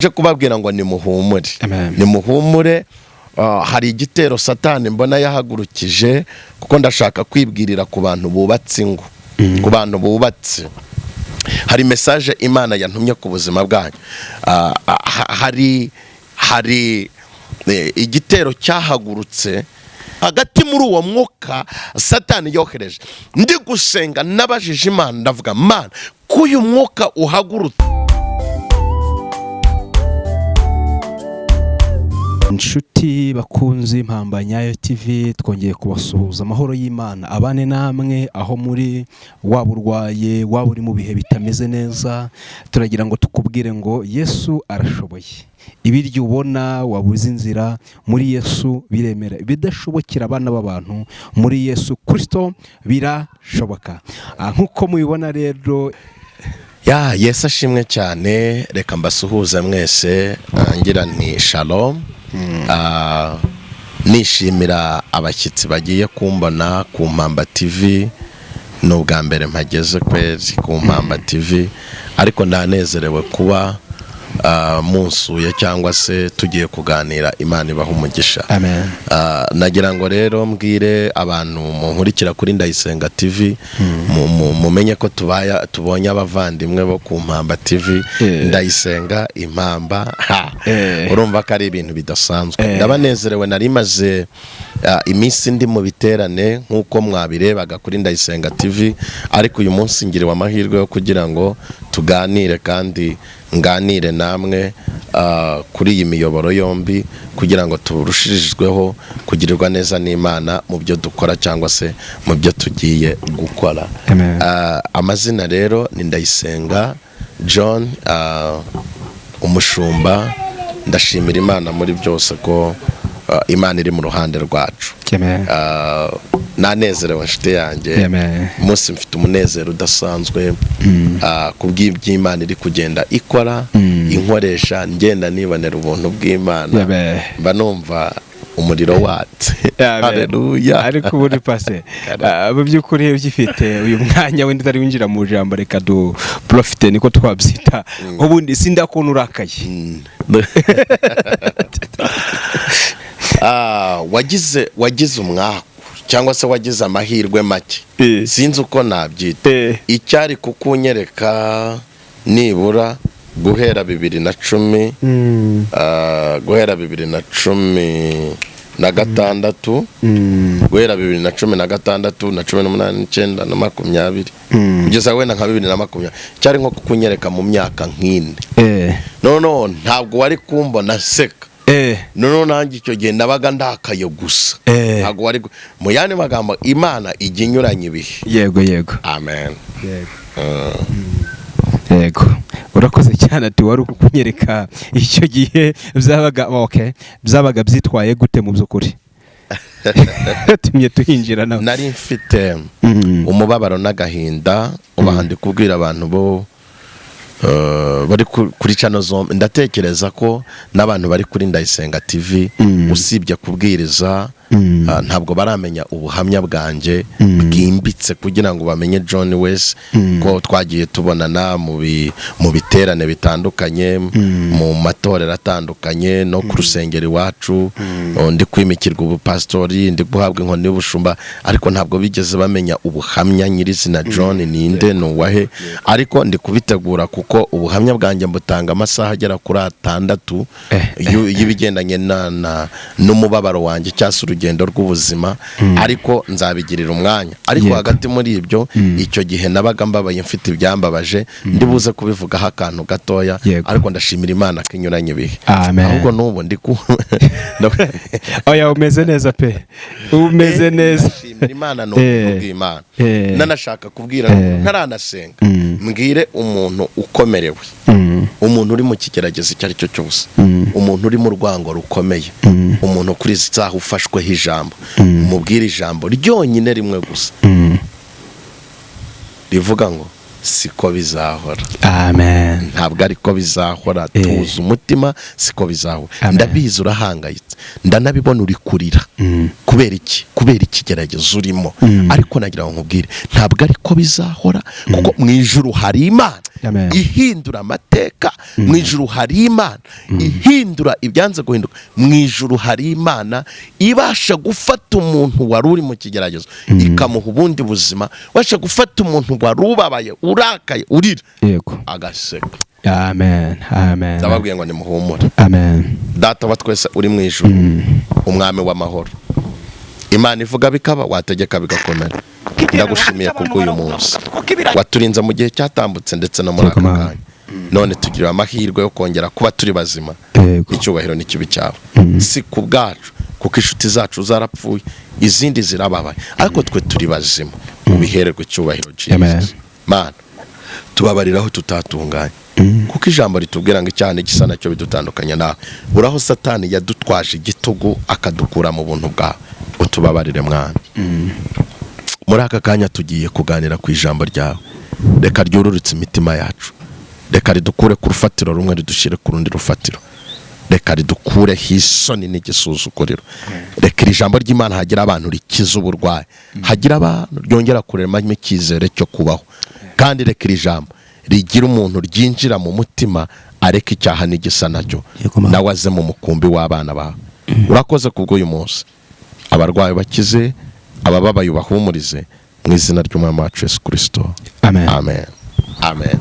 Je kubabwira ngo ni muhumure. Ni muhumure. Hari igitero Satani mbona yahagurukije kuko ndashaka kwibwirira ku bantu bubatse ingo, ku bantu bubatse. Hari message Imana yantumye ku buzima bwanyu. Hari igitero cyahagurutse hagati muri uwo mwuka Satani yohereje. Ndi gusenga nabajije Imana ndavuga Mana ko uyu mwuka uhagurutse. Inshuti bakunzi Mpambanyayo TV twongeye kubasuhuza amahoro y'Imana abane namwe aho muri waburwaye waburi mu bihe bitameze neza. Turagira ngo tukubwire ngo Yesu arashoboye. Ibiryo ubona wabuze inzira muri Yesu biremera, bidashobokera abana b'abantu muri Yesu Kristo birashoboka. Nkuko mubibona rero Yesu ashimwe cyane. Reka mbasuhuza mwese ngira ni Shalom. Nishimira abashyitsi bagiye kumbona ku Mpamba TV. N'ubwa mbere mpageze kwezi ku Mpamba TV, ariko ndanezerewe kuba munsuye cyangwa se tugiye kuganira. Imana ibahe umugisha. Amen. Nagira ngo rero mbwire abantu munkurikira kuri Ndayisenga TV mumenye ko tubonye abavandimwe bo ku Mpamba TV. Ndayisenga Impamba urumva ko ari ibintu bidasanzwe. Ndabanezerewe, nari maze iminsi ndi mu biterane nkuko mwabirebaga kuri Ndayisenga TV, ariko uyu munsi ngiriwe amahirwe yo kugira ngo tuganire kandi nganire namwe kuri iyi miyoboro yombi kugira ngo turushirizweho kugirirwa neza n'Imana mu byo dukora cyangwa se mu byo tugiye gukora. Amazina rero ni Ndayisenga John, umushumba. Ndashimira Imana muri byose ko Imana iri mu ruhande rwacu. Nanezerewe nshuti yanjye. Umunsi mfite umunezero udasanzwe kubw'ibyo Imana iri kugenda ikora, inkoresha ngenda nibonera ubuntu bw'Imana. Mba numva umuriro watse. Haleluya. Ariko ubundi pase mu by'ukuri ugifite uyu mwanya wenda utari winjira mu jambo, reka du profite niko twabyita. Ubundi sindakona urakaye. Wagize umwaka cyangwa se wagize amahirwe make, sinzi uko nabyita. Icyari kukunyereka nibura guhera 2010 guhera 2016 guhera 2016 na 18 9 na 20 kugeza wenda nka 2020 cyari nko kukunyereka mu myaka nk'ine. No ntabwo wari kumbona seka. No nanjye icyo gihe nabaga ndakaye gusa. Ntabwo wari mu yandi magambo Imana ijya inyuranye ibihe. Yego. Amen. Yego. Urakoze cyane ati wari kukunyereka icyo gihe byabaga byitwaye gute mu by'ukuri? Tumye tuhinjira nawe. Nari mfite umubabaro n'agahinda ubahandi kubwira abantu bo bari kuri channel zombi. Ndatekereza ko n'abantu bari kuri Ndayisenga TV usibye kubwiriza ntabwo baramenya ubuhamya bwanjye bwimbitse kugira ngo bamenye John West ko twagiye tubonana mu biterane bitandukanye, mu matorero atandukanye no ku rusengero iwacu. Ndi kwimikirwa ubupastori, ndi guhabwa inkoni y'ubushumba, ariko ntabwo bigeze bamenya ubuhamya nyirizina John ninde nuwahe. Ariko ndi kubitegura kuko ubuhamya bwanjye mbutanga amasaha agera kuri 6 y'ibigendanye n'umubabaro wanjye cyase urugendo rw'ubuzima, ariko nzabigirira umwanya. Ariko hagati muri ibyo icyo gihe nabaga mbabaye mfite ibyambabaje, ndibuze kubivugaho akantu gatoya, ariko ndashimira Imana ko inyuranye ibihe. Ahubwo n'ubu ndi oya umeze neza pe, umeze neza. Ndashimira Imana n'ubwimana. Nanashaka kubwira ntaranasenga mbwire umuntu ukomerewe, umuntu uri mu kigeragezo icyo ari cyo cyose, umuntu uri mu rwango rukomeye, umuntu kuri zaho ufashweho ijambo, mubwire ijambo ryonyine rimwe gusa rivuga ngo siko bizahora. Amen. Ntabwo ariko bizahora. Tuza umutima, siko bizahora. Ndabizi urahangayitse, ndanabibona uri kurira. Kubera ikigeragezo urimo. Ariko nagira ngo nkubwire, ntabwo ariko bizahora, kuko mu ijuru hari Imana ihindura amateka. Mu ijuru hari Imana ihindura ibyanze guhinduka. Mu ijuru hari Imana ibasha gufata umuntu wari uri mu kigeragezo ikamuha ubundi buzima. Washa gufata umuntu wari ubabaye, urakaye, urira, yego, agaseka. Amen. Amen. Ndababwiye ngo nimuhumure. Amen. Data wa twese uri mu ijuru, umwami w'amahoro, Imana ivuga bikaba, wategeka bigakomera. Ndagushimiye kubw'uyu munsi waturinze mu gihe cyatambutse ndetse no muri aka kanya. None tugirira amahirwe yo kongera kuba turi bazima. Icyubahiro n'ikibi cyawe si ku bwacu, kuko inshuti zacu zarapfuye, izindi zirababaye, ariko twe turi bazima. Ubihererwe icyubahiro Jesus. Mana, tubabariraho tutatunganye, kuko ijambo ritubwira ngo icyaha gisa nacyo bidutandukanya nawe. Uraho Satani yadutwaje igitugu akadukura mu buntu bwawe. Utubabarire mwana. Muri aka kanya tugiye kuganira ku ijambo ryawe. Reka ryururutse imitima yacu, reka ridukure ku rufatiro rumwe ridushire ku rundi rufatiro. Reka ridukure hisoni n'igisuzuguriro. Reka iri jambo ry'Imana hagira abantu rikiza uburwayi, hagira abantu ryongera kurema icyizere cyo kubaho. Kandi reka iri jambo rigira umuntu ryinjira mu mutima, areka icyaha n'igisa nacyo, nawe aze mu mukumbi w'abana bawe. Urakoze kubw'uyu munsi. Abarwayi bakize, abababaye ubahumurize, mu izina ry'Umwami wacu Yesu Kristo. Amen. Amen. Amen.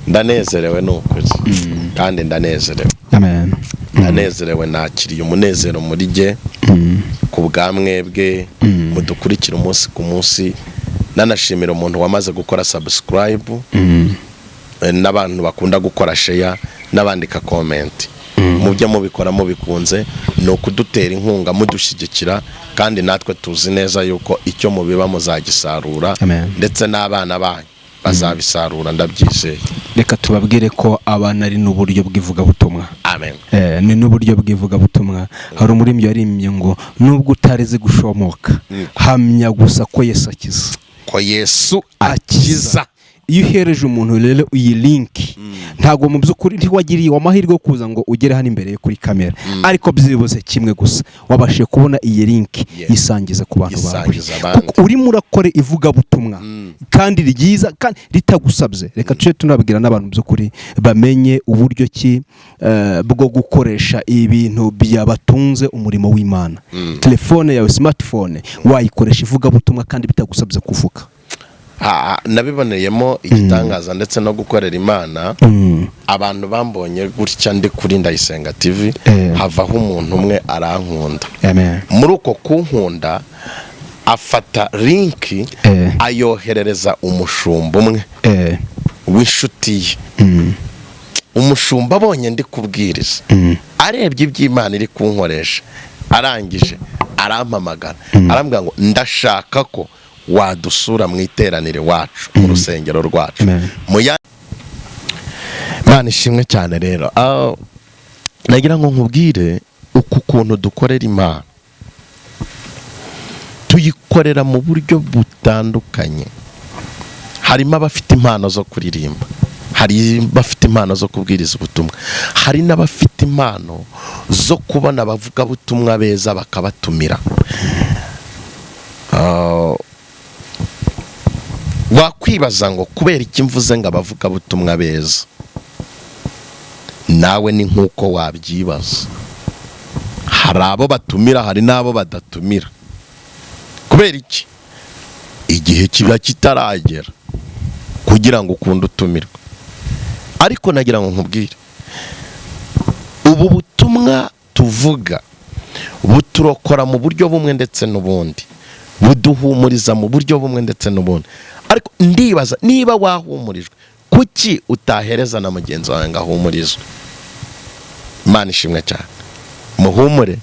Ndanezerewe n'ukuri, kandi ndanezerewe. Amen. Ndanezerewe, nakiriye umunezero muri jye ku bwamwebwe mudukurikira umunsi ku munsi. Nanashimira umuntu wamaze gukora subscribe, n'abantu bakunda gukora share, n'abandika comment. Mubyo mubikora mubikunze, no kudutera inkunga mudushyigikira, kandi natwe tuzi neza yuko icyo mubiba muzagisarura, ndetse n'abana banyu bazabisarura, ndabyizeye. Reka tubabwire ko abana ari n'uburyo bw'ivugabutumwa. Amen. Ni n'uburyo bw'ivugabutumwa. Hari umuririmbyi yarimye ngo nubwo utarizi gushomoka, hamya gusa ko Yesu akiza. Ko Yesu akiza. Iyo uhereje umuntu rero iyi link, ntago mu by'ukuri ntiwagiriye amahirwe yo kuza ngo ugere hano imbere kuri kamera, ariko byibuze kimwe gusa wabashije kubona iyi link yisangiza ku bantu bawe, kuko urimo urakora ivugabutumwa kandi ryiza kandi ritagusabye. Reka tuje tunabwira n'abantu by'ukuri bamenye uburyo ki bwo gukoresha ibintu byabatunze umurimo w'Imana. Telefone yawe, smartphone, wayikoresha ivugabutumwa kandi bitagusabye kuvuga. Nabiboneyemo igitangaza ndetse no gukorera Imana. Abantu bambonye gutya ndi kuri Ndayisenga TV, havaho umuntu umwe arankunda. Muri uko kunkunda afata link ayoherereza umushumba umwe w'inshuti ye. Umushumba abonye ndi kubwiriza, arebye iby'Imana iri kunkoresha, arangije arampamagara, arambwira ngo ndashaka ko wadusura mu iteranire wacu, mu rusengero rwacu. Imana ishimwe cyane. Rero nagira ngo nkubwire uku kuntu dukorera Imana. Tuyikorera mu buryo butandukanye. Harimo abafite impano zo kuririmba, hari bafite impano zo kubwiriza ubutumwa, hari n'abafite impano zo kubona abavuga butumwa beza bakabatumira. Wakwibaza ngo kubera iki mvuze ngo abavuga butumwa beza? Nawe ni nkuko wabyibaza. Hari abo batumira, hari n'abo badatumira. Kubera iki? Igihe kiba kitaragera kugira ngo ukunde utumirwe. Ariko nagira ngo nkubwire, ubu butumwa tuvuga buturokora mu buryo bumwe ndetse n'ubundi, buduhumuriza mu buryo bumwe ndetse n'ubundi. Ariko ndibaza niba wahumurijwe, kuki utahereza na mugenzi wawe ngo ahumurizwe? Imana ishimwe cyane. Muhumure,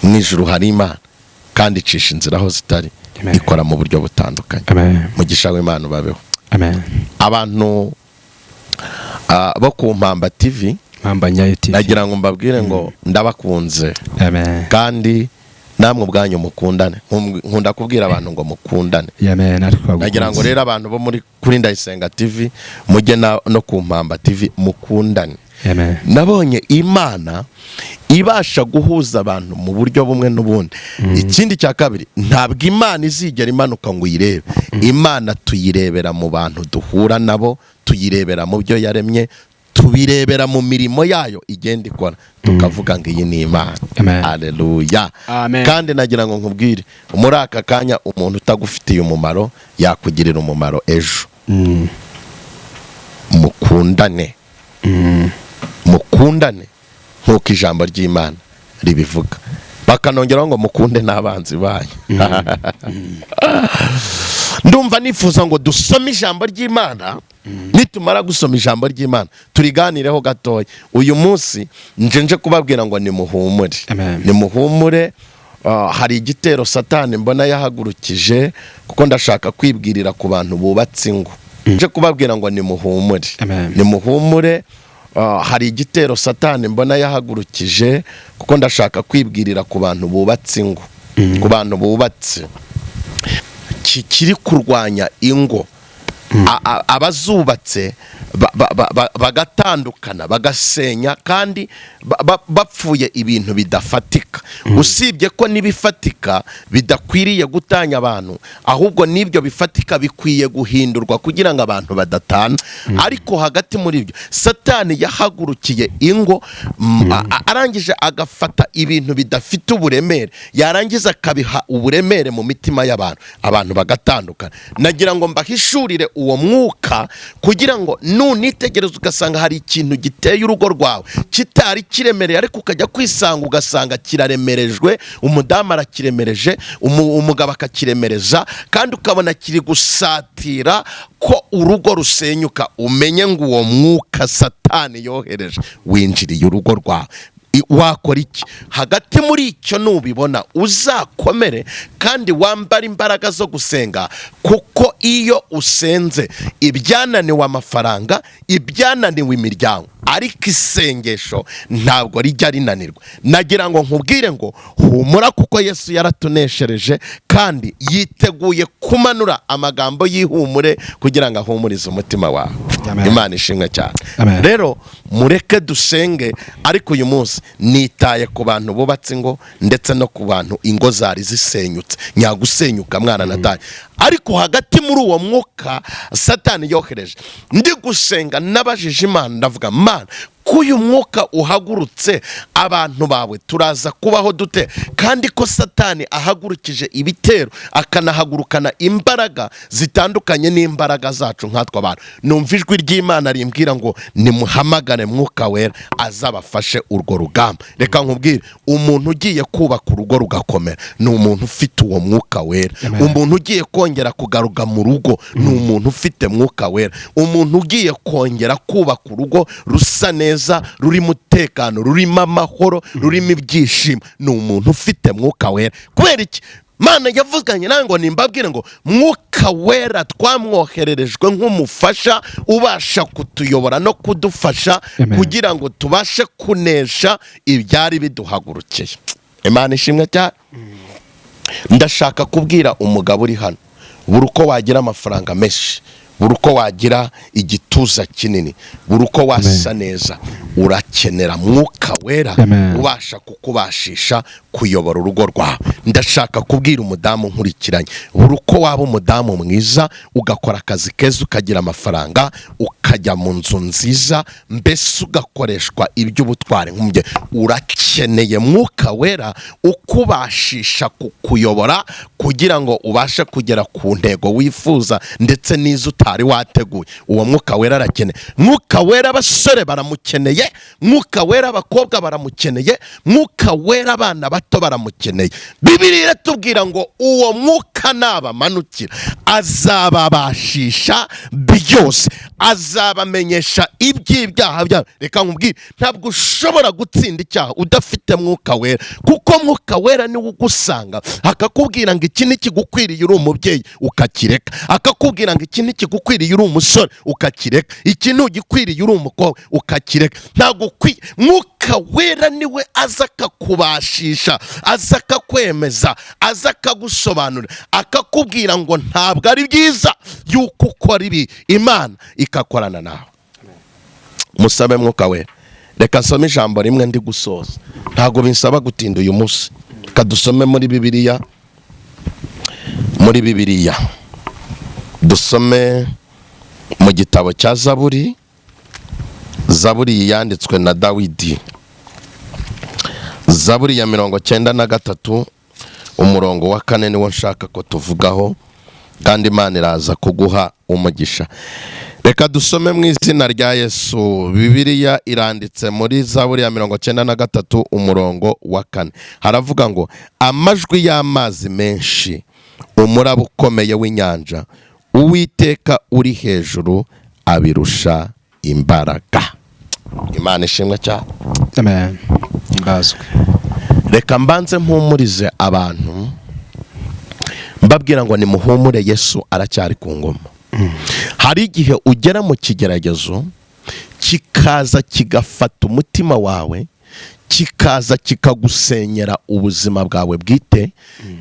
mu ijuru hari Imana kandi icisha inzira aho zitari, ikora mu buryo butandukanye. Mugisha w'Imana ubabeho. Abantu bo ku Mpamba TV, nagira ngo mbabwire ngo ndabakunze, kandi namwe ubwanyu mukundane. Nkunda kubwira abantu ngo mukundane. Nagira ngo rero abantu bo muri kuri Ndayisenga TV mujye no ku Mpamba TV mukundane. Nabonye Imana ibasha guhuza abantu mu buryo bumwe n'ubundi. Ikindi cya kabiri, ntabwo Imana izigera imanuka ngo uyirebe. Imana tuyirebera mu bantu duhura nabo, tuyirebera mu byo yaremye, tubirebera mu mirimo yayo igenda ikora, tukavuga ngo iyi ni Imana. Haleluya. Kandi nagira ngo nkubwire, muri aka kanya umuntu utagufitiye umumaro yakugirira umumaro ejo. Mukundane. Mukundane nk'uko ijambo ry'Imana ribivuga, bakanongeraho ngo mukunde n'abanzi banyu. Ndumva nifuza ngo dusome ijambo ry'Imana. Nitumara gusoma ijambo ry'Imana turiganireho gatoya. Uyu munsi nje kubabwira ngo nimuhumure. Nimuhumure. Hari igitero Satani mbona yahagurukije, kuko ndashaka kwibwirira ku bantu bubatse ingo. Nje kubabwira ngo nimuhumure. Nimuhumure. Hari igitero Satani mbona yahagurukije, kuko ndashaka kwibwirira ku bantu bubatse ingo, ku bantu bubatse, kiri kurwanya ingo. Abazubatse bagatandukana, bagasenya, kandi bapfuye ibintu bidafatika. Usibye ko nibifatika bidakwiriye gutanya abantu, ahubwo nibyo bifatika bikwiye guhindurwa kugira ngo abantu badatana. Ariko hagati muri ibyo Satani yahagurukiye ingo, arangije agafata ibintu bidafite uburemere, yarangiza akabiha uburemere mu mitima y'abantu, abantu bagatandukana. Nagira ngo mbahishurire uwo mwuka, kugira ngo nunitegereza ugasanga hari ikintu giteye urugo rwawe kitari kiremereye, ariko ukajya kwisanga ugasanga kiraremerejwe, umudamu arakiremereje, umugabo akakiremereza, kandi ukabona kiri gusatira ko urugo rusenyuka. Umenye ngo uwo mwuka Satani yohereje winjiriye urugo rwawe. Wakora iki? Hagati muri icyo nubibona uzakomere, kandi wambara imbaraga zo gusenga, kuko iyo usenze ibyananiwe amafaranga, ibyananiwe imiryango, ariko isengesho ntabwo rijya rinanirwa. Nagira ngo nkubwire ngo humura, kuko Yesu yaratuneshereje, kandi yiteguye kumanura amagambo y'ihumure kugira ngo ahumurize umutima wawe. Imana ishimwe cyane. Rero mureke dusenge. Ariko uyu munsi nitaye ku bantu bubatse ingo, ndetse no ku bantu ingo zari zisenyutse, nyagusenyuka mwana nataye. Ariko hagati muri uwo mwuka Satani yohereje, ndi gusenga nabajije Imana, ndavuga Mana, kuyu mwuka uhagurutse abantu bawe turaza kubaho dute? Kandi ko Satani ahagurukije ibitero, akanahagurukana imbaraga zitandukanye n'imbaraga zacu nkatwa abantu. Numva ijwi ry'Imana rimbwira ngo nimuhamagare Mwuka Wera azabafashe urwo rugamba. Reka nkubwire, umuntu ugiye kubaka urugo rugakomera ni umuntu ufite uwo Mwuka Wera. Umuntu ugiye kongera kugaruka mu rugo ni umuntu ufite Mwuka Wera. Umuntu ugiye kongera kubaka urugo rusa neza, rurimo umutekano, rurimo amahoro, rurimo ibyishimo, ni umuntu ufite Mwuka Wera. Kubera iki? Mana yavuganye nango nimbabwire ngo Mwuka Wera twamwohererejwe nk'umufasha ubasha kutuyobora no kudufasha, kugira ngo tubashe kunesha ibyari biduhagurukiye. Imana ishimwe cyane. Ndashaka kubwira umugabo uri hano, buri uko wagira amafaranga menshi, buri uko wagira igituza kinini, buri uko wasa neza, urakenera Mwuka Wera ubasha kukubashisha kuyobora urugo rwawe. Ndashaka kubwira umudamu nkurikiranye, buri uko waba umudamu mwiza, ugakora akazi keza, ukagira amafaranga, ukajya mu nzu nziza, mbese ugakoreshwa iby'ubutware nk'umubyeyi, urakeneye Mwuka Wera ukubashisha kukuyobora, kugira ngo ubashe kugera ku ntego wifuza, ndetse n'izo utari wateguye. Uwo Mwuka Wera arakeneye. Mwuka Wera abasore baramukeneye, Mwuka Wera abakobwa baramukeneye, Mwuka Wera abana bato baramukeneye. Bibiliya iratubwira ngo uwo mwuka nabamanukira azababashisha byose, azabamenyesha iby'ibyaha byabo. Reka nkubwire, ntabwo ushobora gutsinda icyaha udafite mwuka wera, kuko mwuka wera niwe ugusanga akakubwira ngo iki nikigukwiriye uri umubyeyi ukakireka, akakubwira ngo iki nikigukwiriye uri umusore ukakireka, iki ntugikwiriye uri umukobwa ukakireka. Ntabwo mwuka wera niwe aza akakubashisha, aza akakwemeza, aza akagusobanurira, akakubwira ngo ntabwo ari byiza yuko ukora ibi, Imana ikakorana nawe. Musabe mwuka wera. Reka nsome ijambo rimwe ndi gusoza, ntabwo binsaba gutinda uyu munsi. Reka dusome muri Bibiliya, dusome mu gitabo cya Zaburi yanditswe na Dawidi, Zaburi ya 93 umurongo wa 4 niwo nshaka ko tuvugaho, kandi Imana iraza kuguha umugisha. Reka dusome mu izina rya Yesu. Bibiliya iranditse muri Zaburi ya 93 umurongo wa 4, haravuga ngo amajwi y'amazi menshi, umuraba ukomeye w'inyanja, Uwiteka uri hejuru abirusha imbaraga. Imana ishimwe cyane. Amen. Imbazwe. Reka mbanze mpumurize abantu mbabwira ngo nimuhumure, Yesu aracyari ku ngoma. Hari igihe ugera mu kigeragezo kikaza kigafata umutima wawe, kikaza kikagusenyera ubuzima bwawe bwite,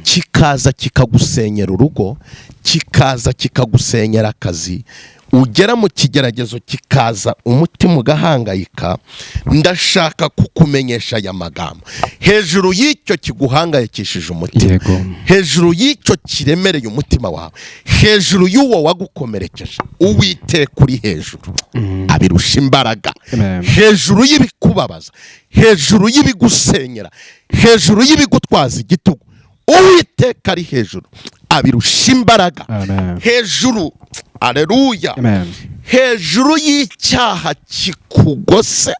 kikaza kikagusenyera urugo, kikaza kikagusenyera akazi. Ugera mu kigeragezo kikaza umutima ugahangayika. Ndashaka kukumenyesha aya magambo. Hejuru y'icyo kiguhangayikishije umutima, hejuru y'icyo kiremereye umutima wawe, hejuru y'uwo wagukomerekeje, Uwiteka uri hejuru abirusha imbaraga. Hejuru y'ibikubabaza, hejuru y'ibigusenyera, hejuru y'ibigutwaza igitugu, Uwiteka ari hejuru abirusha imbaraga. Hejuru, aleluya, hejuru y'icyaha kikugose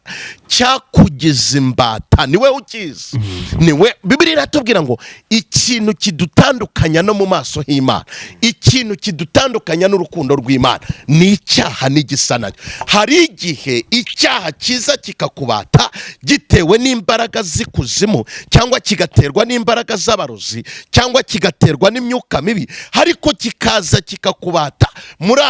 cyakugize imbata, niwe ukizi, niwe. Bibiliya iratubwira ngo ikintu kidutandukanya no mu maso y'Imana, ikintu kidutandukanya n'urukundo rw'Imana ni icyaha n'igisa nacyo. Hari igihe icyaha kiza kikakubata gitewe n'imbaraga z'ikuzimu, cyangwa kigaterwa n'imbaraga z'abarozi, cyangwa kigaterwa n'imyuka mibi, ariko kikaza kikakubata muri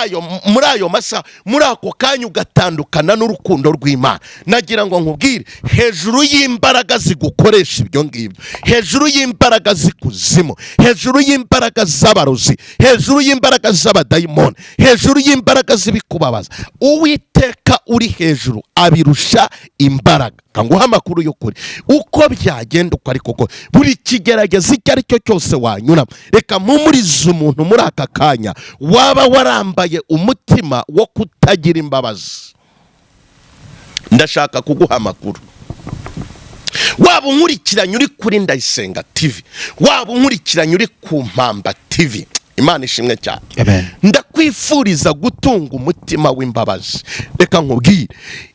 ayo masa, muri ako kanya ugatandukana n'urukundo rw'Imana. Nagira ngo nkubwire, hejuru y'imbaraga zigukoresha ibyo ngibyo, hejuru y'imbaraga z'ikuzimu, hejuru y'imbaraga z'abarozi, hejuru y'imbaraga z'abadayimoni, hejuru y'imbaraga z'ibikubabaza, Uwiteka uri hejuru abirusha imbaraga. Kanguha amakuru y'ukuri, uko byagenda uko ariko kose, buri kigerageza icyo ari cyo cyose wanyuramo, reka mpumurize umuntu muri aka kanya waba warambaye umutima wo kutagira imbabazi. Ndashaka kuguha amakuru. Waba unkurikiranye uri kuri Ndayisenga TV, waba unkurikiranye uri ku Mpamba TV, Imana ishimwe cyane. Ndakwifuriza gutunga umutima w'imbabazi. Reka nkubwire,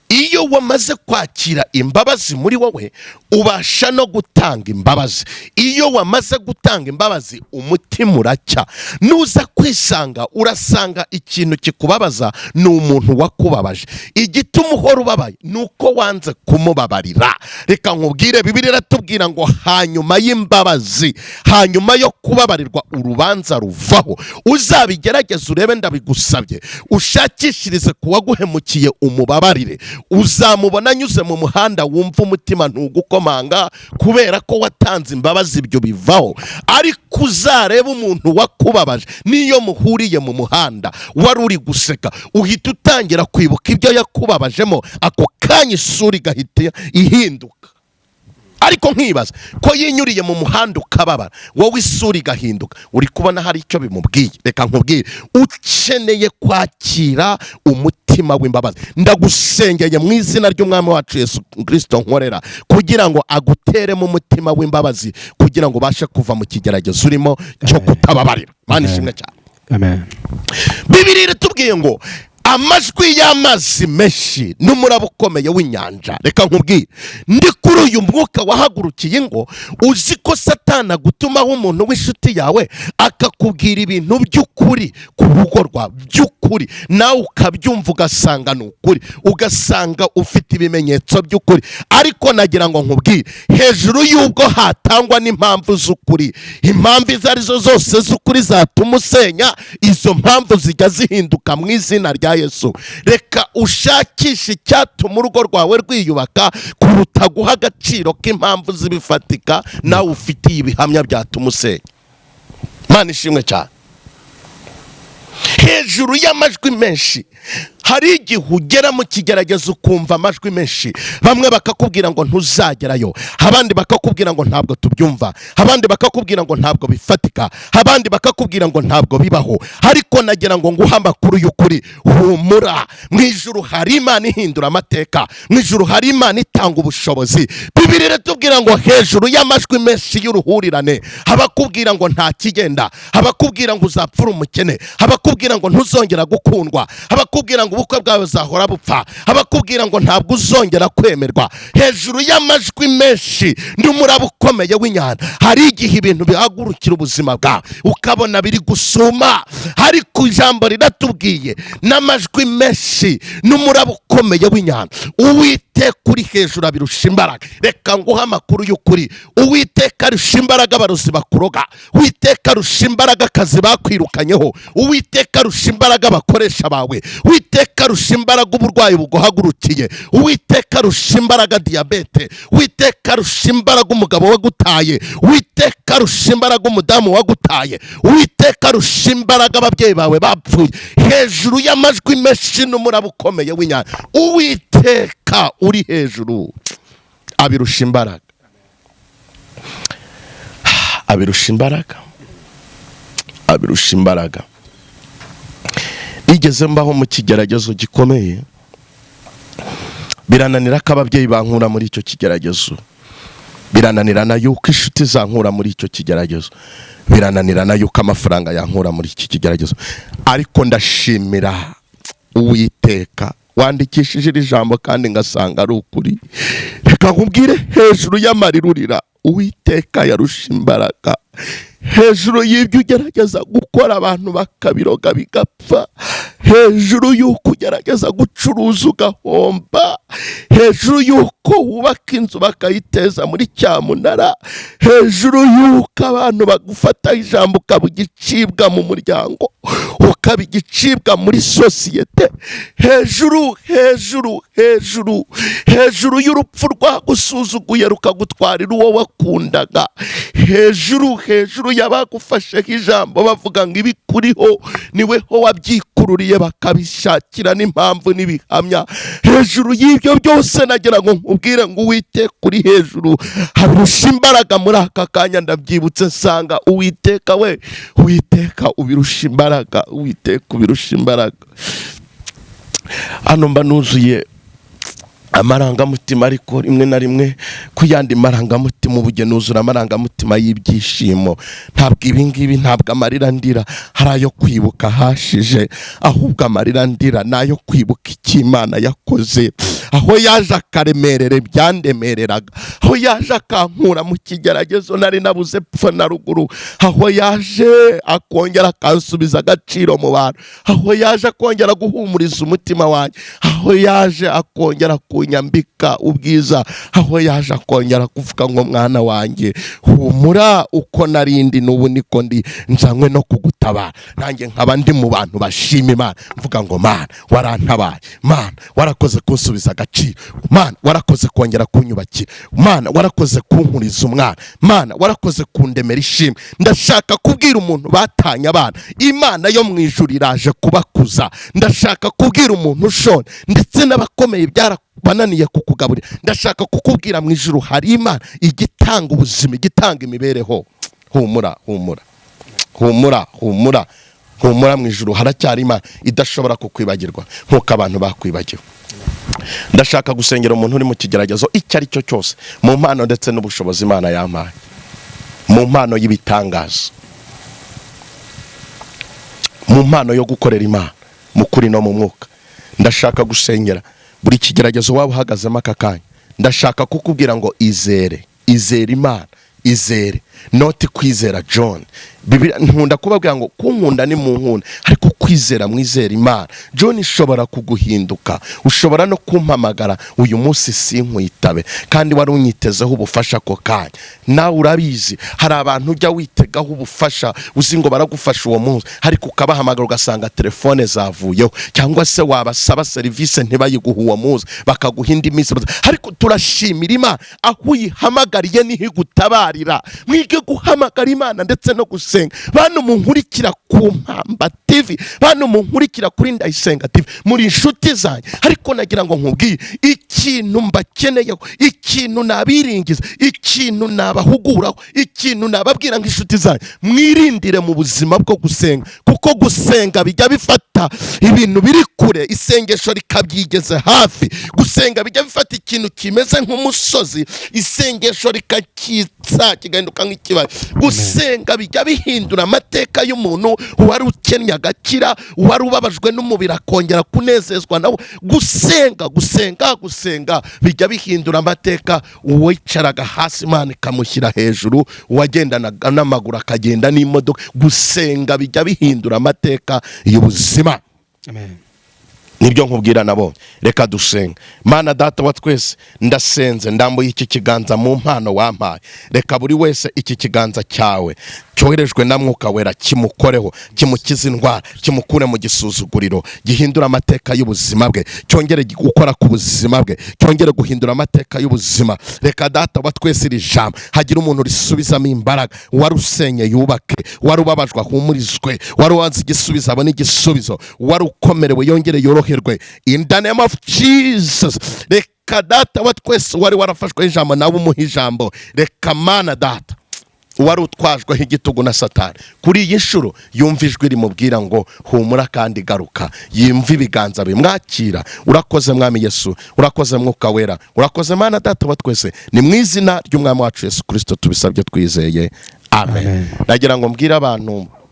iyo wamaze kwakira imbabazi muri wowe, ubasha no gutanga imbabazi. Iyo wamaze gutanga imbabazi, umutima uracya. Nuza kwisanga urasanga ikintu kikubabaza ni umuntu wakubabaje. Igituma uhora ubabaye nuko wanze kumubabarira. Reka nkubwire, Bibiliya iratubwira ngo hanyuma y'imbabazi, hanyuma yo kubabarirwa, urubanza ruvaho. Uzabigerageza urebe, ndabigusabye, ushakishirize kuwaguhemukiye umubabarire. Uzamubona anyuze mu muhanda wumva umutima ntugukomanga, kubera ko watanze imbabazi, ibyo bivaho. Ariko uzareba umuntu wakubabaje, niyo muhuriye mu muhanda wari uri guseka, uhita utangira kwibuka ibyo yakubabajemo, ako kanya isura igahita ihinduka. Ariko nkibaza ko yinyuriye mu muhanda ukababara, wowe isura igahinduka, uri kubona hari icyo bimubwiye. Reka nkubwire, ukeneye kwakira umutima w'imbabazi. Ndagusengeye mu izina ry'umwami wacu Yesu Kristo nkorera, kugira ngo agutere mu mutima w'imbabazi, kugira ngo ubashe kuva mu kigeragezo urimo cyo kutababarira. Imana ishimwe cyane. Amen. Bibiliya iratubwiye ngo amajwi y'amazi menshi n'umuraba ukomeye w'inyanja. Reka nkubwire, ndi kuri uyu mwuka wahagurukiye ngo uzi ko Satana gutumaho umuntu w'inshuti yawe akakubwira ibintu by'ukuri ku rugo rwa by'ukuri, nawe ukabyumva ugasanga ni ukuri, ugasanga ufite ibimenyetso by'ukuri. Ariko nagira ngo nkubwire, hejuru y'ubwo hatangwa n'impamvu z'ukuri, impamvu izo arizo zose z'ukuri zatuma usenya, izo mpamvu zijya zihinduka mu izina rya Yesu. Reka ushakishe icyatuma urugo rwawe rwiyubaka kuruta guha agaciro k'impamvu zibifatika nawe ufitiye ibihamya byatuma usenya. Mana ishimwe cyane. Hejuru y'amajwi menshi hari igihe ugera mu kigeragezo ukumva amajwi menshi, bamwe bakakubwira ngo ntuzagerayo, abandi bakakubwira ngo ntabwo tubyumva, abandi bakakubwira ngo ntabwo bifatika, abandi bakakubwira ngo ntabwo bibaho. Ariko nagira ngo nguhe amakuru y'ukuri, humura, mu ijuru hari Imana ihindura amateka, mu ijuru hari Imana itanga ubushobozi. Bibiliya iratubwira ngo hejuru y'amajwi menshi y'uruhurirane, abakubwira ngo nta kigenda, abakubwira ngo uzapfura umukene, abakubwira ngo ntuzongera gukundwa, abakubwira ngo ubukwe bwawe zahora bupfa, abakubwira ngo ntabwo uzongera kwemerwa, hejuru y'amajwi menshi n'umuraba ukomeye w'inyanja hari igihe ibintu bihagurukira ubuzima bwawe ukabona biri gusuma. Ariko ijambo riratubwiye n'amajwi menshi n'umuraba ukomeye w'inyanja Uwiteka uri hejuru abirusha imbaraga. Reka nguhe amakuru y'ukuri, Uwiteka arusha imbaraga abarozi bakuroga, Uwiteka arusha imbaraga akazi bakwirukanyeho, Uwiteka arusha imbaraga abakoresha bawe, Uwiteka arusha imbaraga uburwayi buguhagurukiye, Uwiteka arusha imbaraga diyabete, Uwiteka arusha imbaraga umugabo wagutaye, Uwiteka arusha imbaraga umudamu wagutaye, Uwiteka arusha imbaraga ababyeyi bawe bapfuye. Hejuru y'amajwi menshi n'umuraba ukomeye w'inyanja Uwiteka uri hejuru abirusha imbaraga, abirusha imbaraga, abirusha imbaraga. Igeze mbaho mu kigeragezo gikomeye, birananira ko ababyeyi bankura muri icyo kigeragezo, birananirana yuko inshuti zankura muri icyo kigeragezo, birananirana yuko amafaranga yankura muri iki kigeragezo. Ariko ndashimira Uwiteka wandikishije iri jambo kandi ngasanga ari ukuri. Reka nkubwire, hejuru y'amarirurira Uwiteka yarusha imbaraga, hejuru y'ibyo ugerageza gukora abantu bakabiroga bigapfa, hejuru y'uko ugerageza gucuruza ugahomba, hejuru y'uko wubaka inzu bakayiteza muri cyamunara, hejuru y'uko abantu bagufata ijambo ukaba igicibwa mu muryango, ukaba igicibwa muri sosiyete, hejuru hejuru hejuru hejuru y'urupfu rwagusuzuguye rukagutwarira uwo wakundaga, hejuru hejuru y'abagufasheho ijambo bavuga ngo ibikuriho niweho wabyikururiye bakabishakira n'impamvu n'ibihamya. Hejuru y'ibyo byose nagira ngo nkubwire ngo Uwiteka uri hejuru abirusha imbaraga. Muri aka kanya ndabyibutse nsanga Uwiteka we, Uwiteka ubirusha imbaraga, Uwiteka ubirusha imbaraga. Hano mba nuzuye amarangamutima, ariko rimwe na rimwe ku yandi marangamutima ubugenuzura amarangamutima y'ibyishimo. Ntabwo ibingibi, ntabwo amarira ndira hari ayo kwibuka hashije, ahubwo amarira ndira nayo kwibuka icyo Imana yakoze, aho yaje akaremerera byandemereraga, aho yaje akankura mu kigeragezo nari nabuze pfa na ruguru, aho yaje akongera akansubiza agaciro mu bantu, aho yaje akongera guhumuriza umutima wanjye, aho yaje akongera kunyambika ubwiza, aho yaje akongera kuvuga ngo mwana wanjye humura, uko narindi n'ubu niko ndi, nzanywe no kugutabara. Nanjye nkaba ndi mu bantu bashima Imana, mvuga ngo Mana warantabaye, Mana warakoze kunsubiza agaciro, Mana warakoze kongera kunyubakira, Mana warakoze kunkuriza umwana, Mana warakoze kundemera ishimwe. Ndashaka kubwira umuntu batanya abana, Imana yo mu ijuru iraje kubakuza. Ndashaka kubwira umuntu ushona ndetse n'abakomeye bananiye kukugaburira, ndashaka kukubwira mu ijuru hari Imana igitanga ubuzima, igitanga imibereho. Humura, humura, humura, humura, humura. Mu ijuru haracyari Imana idashobora kukwibagirwa nk'uko abantu bakwibagiwe. Ndashaka gusengera umuntu uri mu kigeragezo icyo ari cyo cyose, mu mpano ndetse n'ubushobozi Imana yampaye, mu mpano y'ibitangaza, mu mpano yo gukorera Imana mu kuri no mu mwuka. ndashaka gusengera buri kigeragezo waba uhagazemo aka kanya. Ndashaka kukubwira ngo izere Imana, izere noti kwizera John. Biblia nkunda kubabwira ngo kunkunda ni mu nkunda, ariko kwizera mwizera Imana. John ishobora kuguhinduka, ushobora no kumpamagara uyu munsi sinkwitabe kandi wari unyitezeho ubufasha ko kanya. Nawe urabizi hari abantu ujya witegaho ubufasha uzi ngo baragufasha uwo munsi, ariko ukabahamagara ugasanga telefone zavuyeho, cyangwa se wabasaba service ntibayiguha uwo munsi bakaguha indi minsi. Ariko turashimira Imana aho uyihamagariye niho igutabarira. Mwige guhamagara Imana ndetse no gusenga. Bantu munkurikira ku Mpamba TV, bantu munkurikira kuri Ndayisenga TV, muri inshuti zanjye, ariko nagira ngo nkubwire ikintu mbakeneyeho, ikintu nabiringiza, ikintu nabahuguraho, ikintu nababwira ngo inshuti zanjye mwirindire mu buzima bwo gusenga, kuko gusenga bijya bifata ibintu biri kure, isengesho rikabyigeze hafi. Gusenga bijya bifata ikintu kimeze nk'umusozi, isengesho rikakitsa kigahinduka nk'ikibaya. Gusenga bijya bihindura amateka y'umuntu wari ukennye agakira, wari ubabajwe n'umubiri akongera kunezezwa nawe. Gusenga bijya bihindura amateka. Uwicaraga hasi Imana ikamushyira hejuru, uwagendanaga n'amaguru akagenda n'imodoka. Gusenga bijya bihindura amateka y'ubuzima. Amen. Nibyo nkubwira nabo. Reka dusenga. Mana Data wa twese, ndasenze ndambuye iki kiganza mu mpano wampaye. Reka buri wese iki kiganza cyawe cyoherejwe na Mwuka Wera kimukoreho, kimukize indwara, kimukure mu gisuzuguriro, gihindura amateka y'ubuzima bwe, cyongere gukora ku buzima bwe, cyongere guhindura amateka y'ubuzima. Reka Data wa twese iri jambo hagira umuntu risubizamo imbaraga. Wari usenye yubake, wari ubabajwe ahumurizwe, wari wanze igisubizo abone igisubizo, wari ukomerewe yongere yoroherwe in the name of Jesus. Reka Data wa twese wari warafashwe ijambo nawe umuha ijambo. Reka Mana Data wari utwajweho igitugu na Satani, kuri iyi nshuro yumva ijwi rimubwira ngo humura kandi garuka. Yumva ibiganza bimwakira. Urakoze Mwami Yesu, urakoze Mwuka Wera, urakoze Mana Data wa twese. Ni mu izina ry'Umwami wacu Yesu Kristo tubisabye twizeye, amen. Nagira ngo mbwire abantu